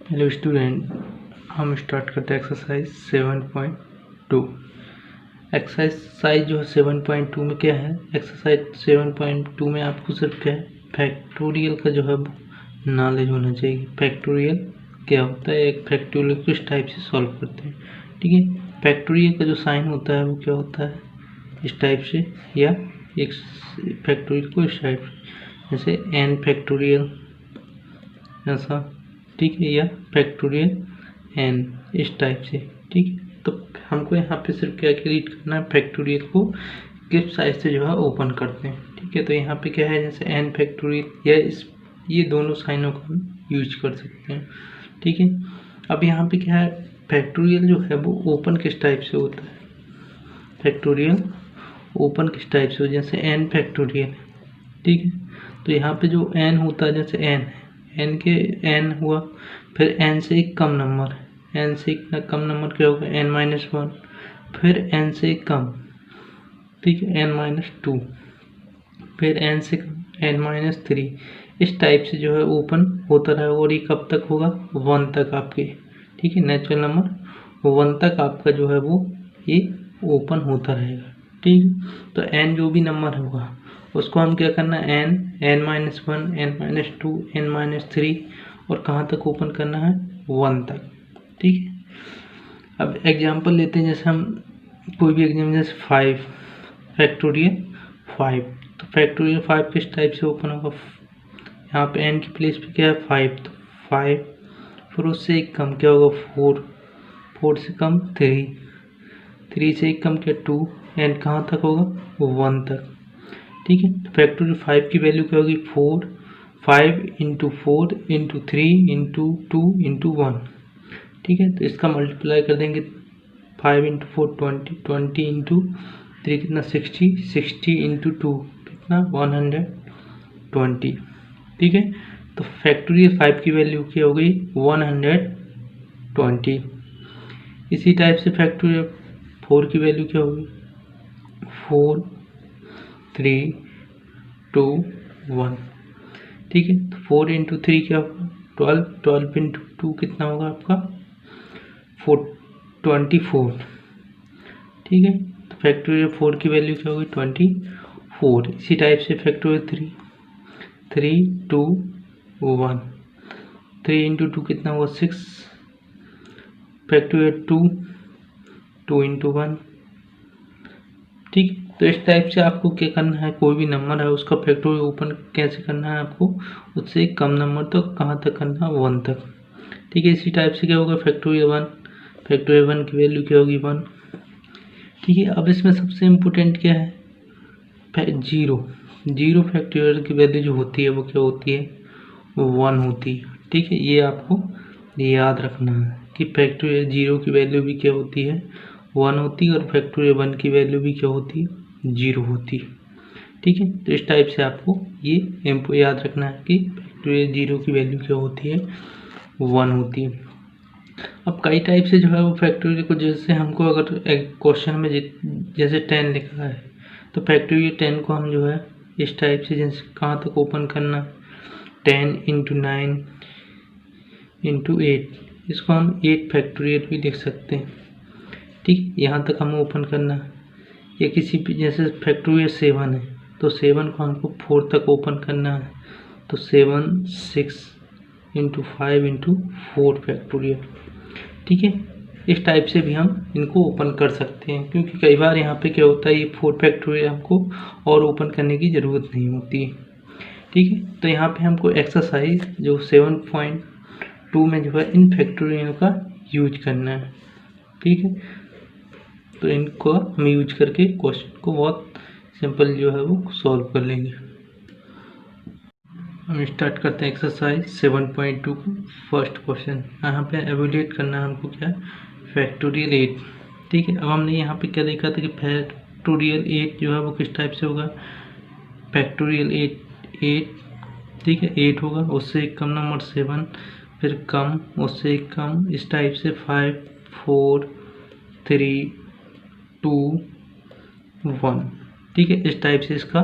Hello student, हम start करते हैं एक्सरसाइज 7.2। एक्सरसाइज जो है 7.2 में क्या है, एक्सरसाइज 7.2 में आपको सिर्फ क्या है, फैक्टोरियल का जो है नॉलेज होना चाहिए। फैक्टोरियल क्या होता है, एक फैक्टोरियल किस टाइप से सॉल्व करते हैं। ठीक है, फैक्टोरियल का जो साइन होता है वो क्या होता है, इस टाइप से, या एक फैक्टोरियल को इस टाइप जैसे n फैक्टोरियल ऐसा, ठीक है, या फैक्टोरियल n इस टाइप से। ठीक है, तो हमको यहाँ पे सिर्फ क्या रीड करना है, फैक्टोरियल को किस साइज से जो है ओपन करते हैं। ठीक है, तो यहाँ पे क्या है, जैसे n फैक्टोरियल या ये दोनों साइनों को हम यूज कर सकते हैं। ठीक है, अब यहाँ पे क्या है, फैक्टोरियल जो है वो ओपन किस टाइप से होता है, फैक्टोरियल ओपन किस टाइप से हो, जैसे n फैक्टोरियल। ठीक है, तो यहाँ पे जो n होता है, जैसे n है, n के n हुआ, फिर n से एक कम नंबर, n से एक कम नंबर क्या होगा, n-1, फिर n से एक कम, ठीक है, n-2, फिर n से कम n-3, इस टाइप से जो है ओपन होता रहेगा। और ये कब तक होगा, 1 तक आपके। ठीक है, नेचुरल नंबर 1 तक आपका जो है वो ये ओपन होता रहेगा। ठीक है, तो n जो भी नंबर होगा उसको हम क्या करना है, n-1, n-2, n-3, और कहाँ तक ओपन करना है, 1 तक। ठीक है, अब एग्जांपल लेते हैं, जैसे हम कोई भी एग्जाम्पल, जैसे 5 फैक्टोरियल 5, तो फैक्टोरियल 5 किस टाइप से ओपन होगा, यहाँ पे n की प्लेस पे क्या है 5, तो 5, फिर उससे एक कम क्या होगा 4, 4 से कम 3, 3 से एक कम क्या 2, एंड कहाँ तक होगा 1 तक। ठीक है, तो फैक्टोरियल 5 की वैल्यू क्या होगी, 4, 5 इंटू 4 इंटू 3 इंटू 2 इंटू 1। ठीक है, तो इसका मल्टीप्लाई कर देंगे, 5 इंटू 4 20, 20 इंटू 3 कितना 60, 60 इंटू 2 कितना 120। ठीक है, तो फैक्टोरियल 5 की वैल्यू क्या हो गई 120। इसी टाइप से फैक्टोरियल 4 की वैल्यू क्या होगी, 4, 3, 2, 1। ठीक है, तो 4 इंटू 3 क्या होगा 12, 12 इंटू 2 कितना होगा आपका 24। ठीक है, तो फैक्टोरियल 4 की वैल्यू क्या होगी 24। इसी टाइप से फैक्टोरियल 3, 3, 2, 1, 3 इंटू 2 कितना हुआ 6, फैक्टोरियल 2, 2 इंटू 1। ठीक है, तो इस टाइप से आपको क्या करना है, कोई भी नंबर है उसका फैक्टोरियल ओपन कैसे करना है आपको, उससे कम नंबर तो कहाँ तक करना है 1 तक। ठीक है, इसी टाइप से क्या होगा फैक्टोरियल 1, फैक्टोरियल 1 की वैल्यू क्या होगी 1। ठीक है, अब इसमें सबसे इम्पोर्टेंट क्या है, जीरो फैक्टोरियल की वैल्यू जो होती है वो क्या होती है, वो 1 होती है। ठीक है, ये आपको याद रखना है कि फैक्टोरियल 0 की वैल्यू भी क्या होती है 1 होती है, और फैक्टोरियल 1 की वैल्यू भी क्या होती है 0 होती है। ठीक है, तो इस टाइप से आपको ये याद रखना है कि फैक्टोरियल 0 की वैल्यू क्या होती है 1 होती है। अब कई टाइप से जो है वो फैक्टोरियल को, जैसे हमको अगर एक क्वेश्चन में जैसे 10 लिखा है, तो फैक्टोरियल 10 को हम जो है इस टाइप से, जैसे कहाँ तक ओपन करना, 10 इंटू 9 इंटू 8, इसको हम 8 फैक्टोरियल भी लिख सकते हैं। ठीक, यहाँ तक हमें ओपन करना है। या किसी भी, जैसे फैक्टोरियल 7 है, तो 7 को हमको 4 तक ओपन करना है, तो 7, 6 इंटू 5 इंटू 4 फैक्टोरियल। ठीक है, इस टाइप से भी हम इनको ओपन कर सकते हैं, क्योंकि कई बार यहाँ पे क्या होता है, ये 4 फैक्टोरियल हमको और ओपन करने की ज़रूरत नहीं होती है। ठीक है, तो यहाँ पे हमको एक्सरसाइज जो 7.2 में जो है इन फैक्टोरियल का यूज करना है। ठीक है, तो इनको हम यूज करके क्वेश्चन को बहुत सिंपल जो है वो सॉल्व कर लेंगे। हम स्टार्ट करते हैं एक्सरसाइज 7.2 को। फर्स्ट क्वेश्चन यहाँ पे एवेल्यूएट करना है हमको, क्या फैक्टोरियल 8। ठीक है, अब हमने यहाँ पे क्या देखा था कि फैक्टोरियल 8 जो है वो किस टाइप से होगा, फैक्टोरियल 8, ठीक है 8 होगा, उससे एक कम नंबर 7, फिर कम, उससे एक कम, इस टाइप से 5, 4, 3, 2, 1। ठीक है, इस टाइप से इसका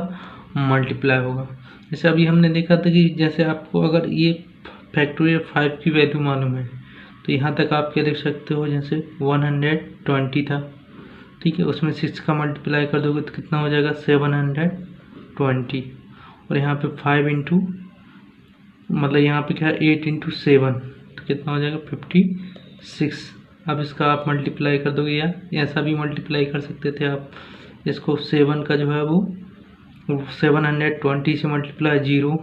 मल्टीप्लाई होगा। जैसे अभी हमने देखा था कि जैसे आपको अगर ये फैक्टोरियल 5 की वैल्यू मालूम है, तो यहाँ तक आप क्या लिख सकते हो, जैसे 120 था, ठीक है, उसमें 6 का मल्टीप्लाई कर दोगे तो कितना हो जाएगा 720, और यहाँ पे 5 इंटू मतलब यहाँ पे क्या है 8 इंटू 7, तो कितना हो जाएगा 56। अब इसका आप मल्टीप्लाई कर दोगे, या ऐसा भी मल्टीप्लाई कर सकते थे आप, इसको 7 का जो है वो 720 से मल्टीप्लाई 0,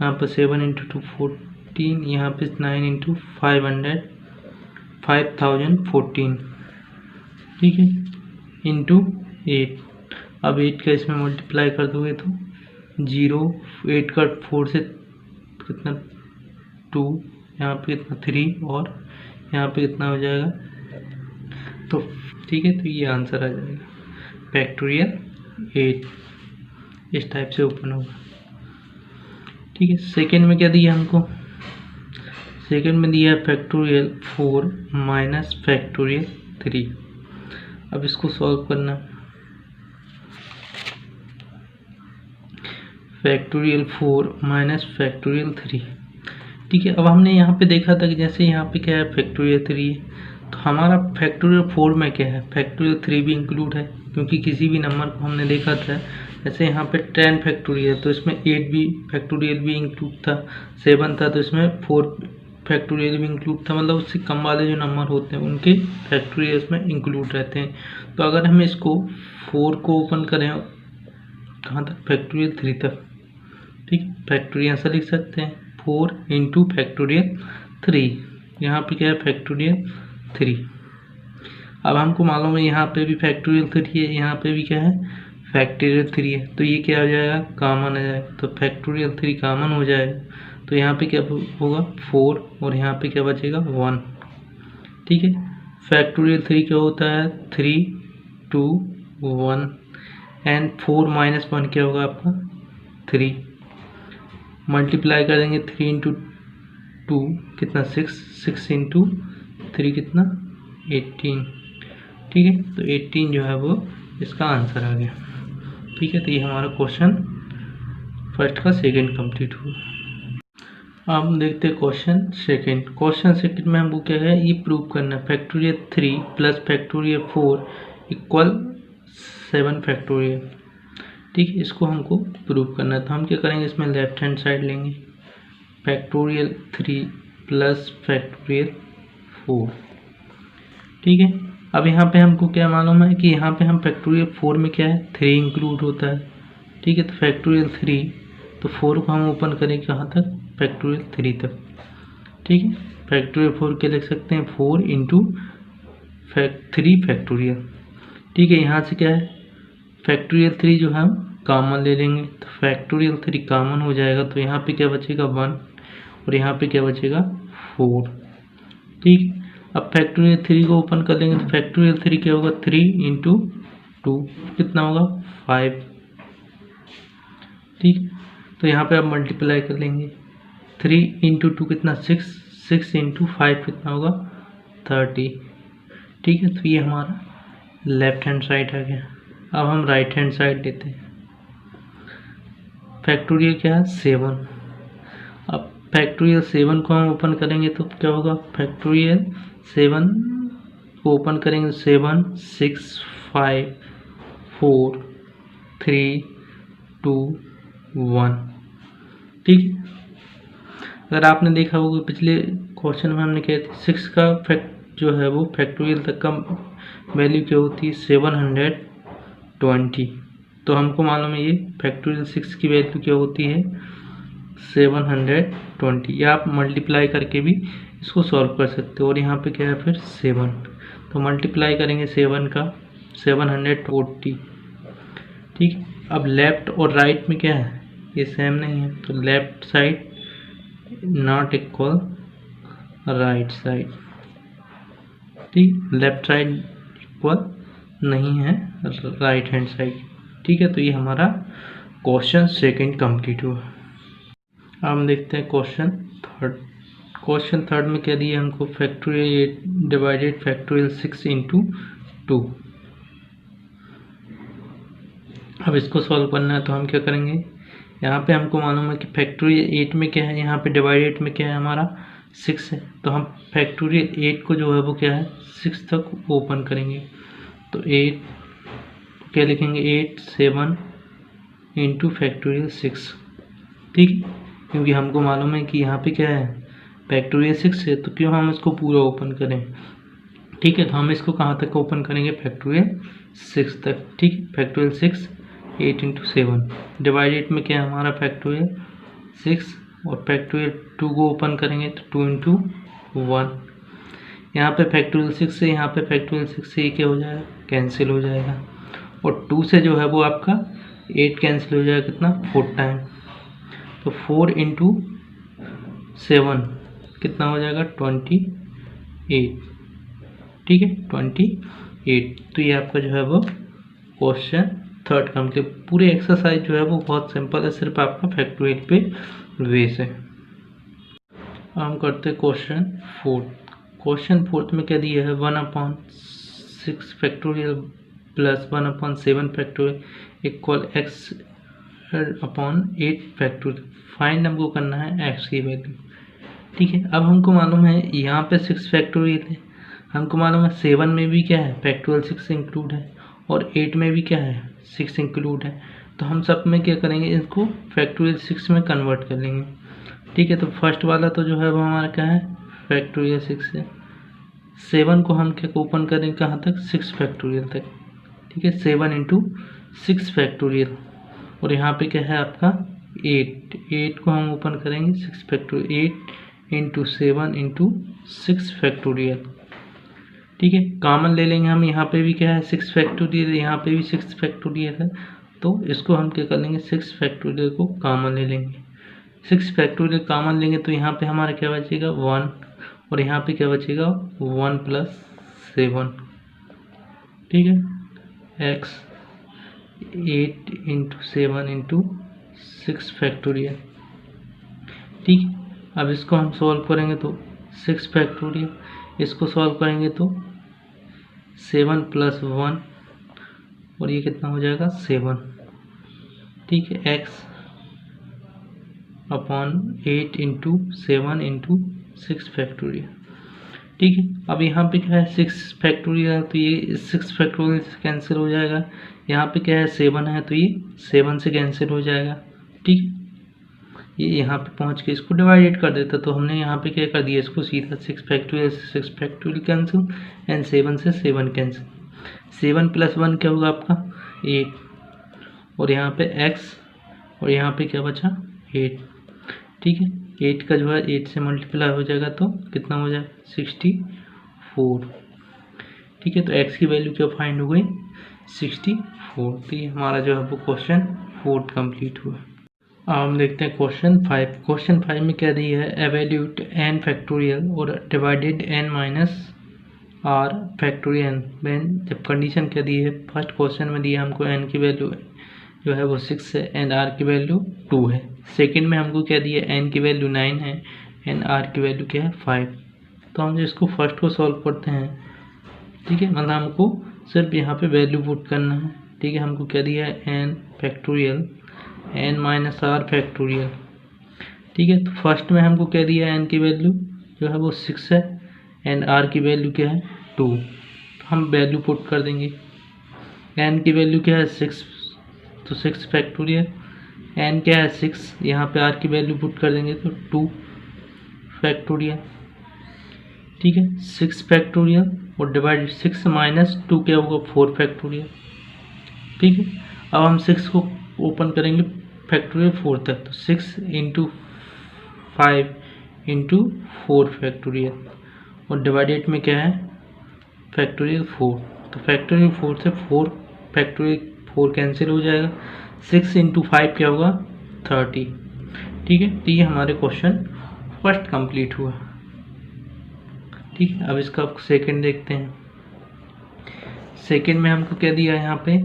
यहाँ पर 7 इंटू 2 14, यहाँ पे 9 इंटू 5014, ठीक है, इंटू 8। अब 8 का इसमें मल्टीप्लाई कर दोगे तो 0, 8 का 4 से कितना 2, यहाँ पे कितना 3, और यहाँ पे कितना हो जाएगा, तो ठीक है, तो ये आंसर आ जाएगा फैक्टोरियल 8, इस टाइप से ओपन होगा, ठीक है। सेकेंड में क्या दिया हमको, सेकेंड में दिया है फैक्टोरियल 4 माइनस फैक्टोरियल 3। अब इसको सॉल्व करना, फैक्टोरियल 4 माइनस फैक्टोरियल 3, ठीक है। अब हमने यहाँ पे देखा था कि जैसे यहाँ पे क्या है फैक्टोरियल 3 है, तो हमारा फैक्टोरियल 4 में क्या है फैक्टोरियल 3 भी इंक्लूड है, क्योंकि किसी भी नंबर को हमने देखा था, जैसे यहाँ पे 10 फैक्टोरियल तो इसमें 8 भी फैक्टोरियल भी इंक्लूड था, 7 था तो इसमें 4 फैक्टोरियल भी इंक्लूड था, मतलब उससे कम वाले जो नंबर होते हैं उनके फैक्टोरियल में इंक्लूड रहते हैं। तो अगर हम इसको 4 को ओपन करें कहाँ तक, फैक्टोरियल 3 तक, ठीक, फैक्टोरियल ऐसा लिख सकते हैं 4 इंटू फैक्टोरियल 3, यहाँ पे क्या है फैक्टोरियल 3। अब हमको मालूम है यहाँ पे भी फैक्टोरियल 3 है, यहाँ पे भी क्या है फैक्टोरियल 3 है, तो ये क्या हो जाएगा कॉमन आ जाएगा, तो फैक्टोरियल 3 कॉमन हो जाएगा, तो यहाँ पे क्या होगा 4, और यहाँ पे क्या बचेगा 1, ठीक है। फैक्टोरियल 3 क्या होता है 3 2 1, एंड 4 माइनस 1 क्या होगा आपका 3, मल्टीप्लाई कर देंगे 3 इंटू 2 कितना 6, 6 इंटू 3 कितना 18, ठीक है, तो 18 जो है वो इसका आंसर आ गया, ठीक है। तो ये हमारा क्वेश्चन फर्स्ट का सेकंड कंप्लीट हुआ। अब हम देखते हैं क्वेश्चन सेकंड। क्वेश्चन सेकंड में हमको क्या है ये प्रूव करना है factorial 3 plus factorial 4 equal 7 factorial, ठीक है, इसको हमको प्रूव करना है। तो हम क्या करेंगे, इसमें लेफ्ट हैंड साइड लेंगे फैक्टोरियल 3 प्लस फैक्टोरियल 4, ठीक है। अब यहाँ पे हमको क्या मालूम है कि यहाँ पे हम फैक्टोरियल 4 में क्या है 3 इंक्लूड होता है, ठीक है, तो फैक्टोरियल 3, तो 4 को हम ओपन करेंगे कहाँ तक फैक्टोरियल 3 तक, ठीक है। फैक्टोरियल 4 क्या लिख सकते हैं 4 इंटू 3 फैक्टोरियल, ठीक है। यहाँ से क्या है फैक्टोरियल 3 जो हम कॉमन ले लेंगे, तो फैक्टोरियल 3 कॉमन हो जाएगा, तो यहाँ पे क्या बचेगा 1, और यहाँ पे क्या बचेगा 4, ठीक। अब फैक्टोरियल 3 को ओपन कर लेंगे तो फैक्टोरियल 3 क्या होगा 3 इंटू 2 कितना होगा 5, ठीक। तो यहाँ पे आप मल्टीप्लाई कर लेंगे 3 इंटू 2 कितना 6, 6 इंटू 5 कितना होगा 30, ठीक है। तो ये हमारा लेफ्ट हैंड साइड आ गया। अब हम राइट हैंड साइड लेते हैं, फैक्टोरियल क्या है 7, अब फैक्टोरियल 7 को हम ओपन करेंगे तो क्या होगा फैक्टोरियल 7 को ओपन करेंगे 7 6 5 4 3 2 1, ठीक। अगर आपने देखा होगा पिछले क्वेश्चन में हमने क्या 6 का फैक्ट जो है वो फैक्टोरियल तक का वैल्यू क्या होती है 720, तो हमको मालूम है ये फैक्टोरियल 6 की वैल्यू क्या होती है 720, या आप मल्टीप्लाई करके भी इसको सॉल्व कर सकते हो, और यहाँ पे क्या है फिर 7, तो मल्टीप्लाई करेंगे 7 का 740, ठीक। अब लेफ्ट और राइट में क्या है ये सेम नहीं है, तो left side not equal right side, ठीक, लेफ्ट साइड इक्वल नहीं है राइट हैंड साइड, ठीक है। तो ये हमारा क्वेश्चन सेकंड कंप्लीट हुआ। अब हम देखते हैं क्वेश्चन थर्ड। क्वेश्चन थर्ड में क्या दिया हमको फैक्टोरियल 8 डिवाइडेड फैक्टोरियल 6 इंटू 2। अब इसको सॉल्व करना है तो हम क्या करेंगे यहाँ पे हमको मालूम है कि फैक्टोरियल 8 में क्या है, यहाँ पे डिवाइडेड में क्या है हमारा 6 है, तो हम फैक्टोरियल 8 को जो है वो क्या है 6 तक ओपन करेंगे। तो 8 क्या लिखेंगे 8 7 इंटू फैक्टोरियल 6, ठीक है, क्योंकि हमको मालूम है कि यहाँ पे क्या है फैक्टोरियल 6 है, तो क्यों हम इसको पूरा ओपन करें, ठीक है। तो हम इसको कहाँ तक ओपन करेंगे फैक्टोरियल 6 तक, ठीक है। फैक्टोरियल 6 8 इंटू 7 डिवाइडेड में क्या है हमारा फैक्टोरियल 6, और फैक्टोरियल 2 को ओपन करेंगे तो 2 इंटू 1। यहाँ पे फैक्टोरियल 6 से यहाँ पे फैक्टोरियल 6 से ये क्या हो जाएगा कैंसिल हो जाएगा, और 2 से जो है वो आपका 8 कैंसिल हो जाएगा, कितना 4 टाइम, तो 4 इंटू 7 कितना हो जाएगा 28, ठीक है 28। तो ये आपका जो है वो क्वेश्चन 3 कंप्लीट। पूरे एक्सरसाइज जो है वो बहुत सिंपल है, सिर्फ आपका फैक्टोरियल पे बेस है। हम करते हैं क्वेश्चन 4। क्वेश्चन 4 में क्या दिया है 1/6 factorial plus 1/7 factorial equal x upon 8 factorial. Find हमको करना है x की वैल्यू, ठीक है। अब हमको मालूम है यहाँ पे 6 फैक्टोरियल है, हमको मालूम है 7 में भी क्या है फैक्टोरियल 6 इंक्लूड है, और 8 में भी क्या है 6 इंक्लूड है, तो हम सब में क्या करेंगे इसको फैक्टोरियल 6 में कन्वर्ट कर लेंगे, ठीक है। तो फर्स्ट वाला तो जो है वो हमारा क्या है फैक्टोरियल 6 है, 7 को हम क्या ओपन करेंगे कहाँ तक 6 फैक्टोरियल तक, ठीक है 7 इंटू 6 फैक्टोरियल, और यहाँ पे क्या है आपका 8 को हम ओपन करेंगे 6 फैक्टोरियल 8 इंटू 7 इंटू 6 फैक्टोरियल, ठीक है। कॉमन ले लेंगे हम, यहाँ पे भी क्या है 6 फैक्टोरियल, यहाँ पे भी 6 फैक्टोरियल है, तो इसको हम क्या कर लेंगे 6 फैक्टोरियल को कॉमन ले लेंगे। 6 फैक्टोरियल कॉमन लेंगे तो यहाँ पे हमारा क्या बचेगा 1, और यहाँ पे क्या बचेगा 1 प्लस 7, ठीक है x 8 इंटू 7 इंटू 6 फैक्टोरियल, ठीक है। अब इसको हम सॉल्व करेंगे तो 6 फैक्टोरियल, इसको सॉल्व करेंगे तो 7 प्लस 1, और ये कितना हो जाएगा 7, ठीक है x upon 8 into 7 into 6 factorial, ठीक है। अब यहाँ पे क्या है 6 फैक्टोरियल, तो ये 6 फैक्टोरियल से कैंसिल हो जाएगा, यहाँ पे क्या है 7 है तो ये 7 से कैंसिल हो जाएगा, ठीक है। ये यहाँ पे पहुँच के इसको डिवाइडेड कर देता, तो हमने यहाँ पे क्या कर दिया इसको सीधा 6 फैक्टोरियल से 6 फैक्टोरियल कैंसिल एंड 7 से 7 कैंसिल, 7 प्लस 1 क्या होगा आपका 8, और यहाँ पे x, और यहाँ पे क्या बचा 8, ठीक है। 8 का जो है 8 से मल्टीप्लाई हो जाएगा तो कितना हो जाएगा 64, ठीक है। तो x की वैल्यू क्या फाइंड हो गई 64, तो ये हमारा जो है वो क्वेश्चन 4 कंप्लीट हुआ। अब हम देखते हैं क्वेश्चन 5। क्वेश्चन 5 में क्या दिया है एवेल्यूट n फैक्टोरियल और divided n minus r factorial में, जब कंडीशन क्या दी है फर्स्ट क्वेश्चन में दिया हमको n की वैल्यू जो है वो 6 है एंड r की वैल्यू 2 है, सेकंड में हमको क्या दिया n की वैल्यू 9 है एंड r की वैल्यू क्या है 5। तो हम जो इसको फर्स्ट को सॉल्व करते हैं, ठीक है, मतलब हमको सिर्फ यहाँ पे वैल्यू पुट करना है, ठीक है। हमको क्या दिया है n factorial n minus r factorial, ठीक है। तो फर्स्ट में हमको क्या दिया है n की वैल्यू जो है वो 6 है एंड r की वैल्यू क्या है 2, तो हम वैल्यू पुट कर देंगे, n की वैल्यू क्या है 6, तो 6 फैक्टोरियल, n क्या है 6, यहाँ पे r की वैल्यू पुट कर देंगे तो 2 फैक्टोरियल, ठीक है 6 फैक्टोरियल, और डिवाइडेड 6 माइनस 2 क्या होगा 4 फैक्टोरियल, ठीक है। अब हम 6 को ओपन करेंगे फैक्टोरियल 4 तक, तो 6 इंटू 5 इंटू 4 फैक्टोरियल, और डिवाइडेड में क्या है फैक्टोरियल 4, तो फैक्टोरियल 4 से 4 फैक्टोरियल 4 कैंसिल हो जाएगा, 6 इंटू 5 क्या होगा 30, ठीक है। तो ये हमारे क्वेश्चन फर्स्ट कंप्लीट हुआ, ठीक है। अब इसका सेकंड देखते हैं। सेकंड में हमको क्या दिया है यहाँ पे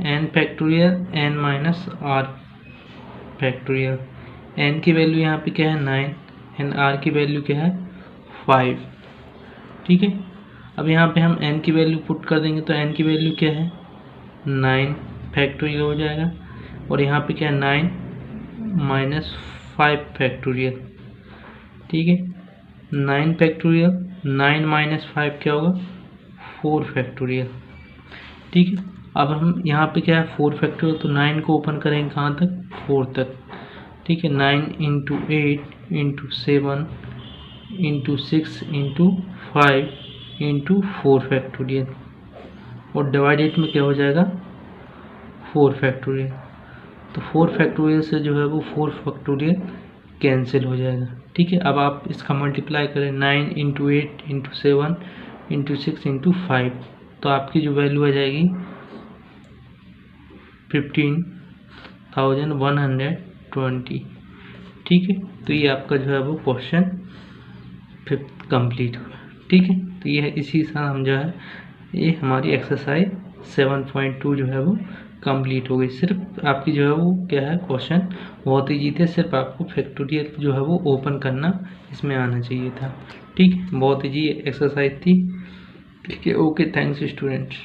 n factorial n minus r factorial, n की वैल्यू यहाँ पे क्या है 9 एंड r की वैल्यू क्या है 5, ठीक है। अब यहाँ पे हम n की वैल्यू पुट कर देंगे तो n की वैल्यू क्या है 9 फैक्टोरियल हो जाएगा, और यहाँ पे क्या है 9 माइनस 5 फैक्टोरियल। ठीक है, 9 फैक्टोरियल, 9 माइनस 5 क्या होगा 4 फैक्टोरियल। ठीक है, अब हम यहाँ पे क्या है 4 फैक्टोरियल, तो 9 को ओपन करेंगे कहाँ तक 4 तक। ठीक है, 9 into 8 into 7 into 6 into 5 into 4 factorial, और डिवाइडेड में क्या हो जाएगा 4 फैक्टोरियल। तो 4 फैक्टोरियल से जो है वो 4 फैक्टोरियल कैंसिल हो जाएगा। ठीक है, अब आप इसका मल्टीप्लाई करें 9 इंटू 8 इंटू 7 इंटू 6 इंटू 5, तो आपकी जो वैल्यू आ जाएगी 15,120। ठीक है, तो ये आपका जो है वो क्वेश्चन 5th कंप्लीट हुआ। ठीक है, तो ये इसी से हम जो है ये हमारी एक्सरसाइज 7.2 जो है वो कंप्लीट हो गई। सिर्फ आपकी जो है वो क्या है क्वेश्चन बहुत ईजी थे, सिर्फ आपको फैक्टोरियल जो है वो ओपन करना इसमें आना चाहिए था। ठीक है, बहुत ईजी एक्सरसाइज थी। ठीक है, ओके, थैंक्स स्टूडेंट्स।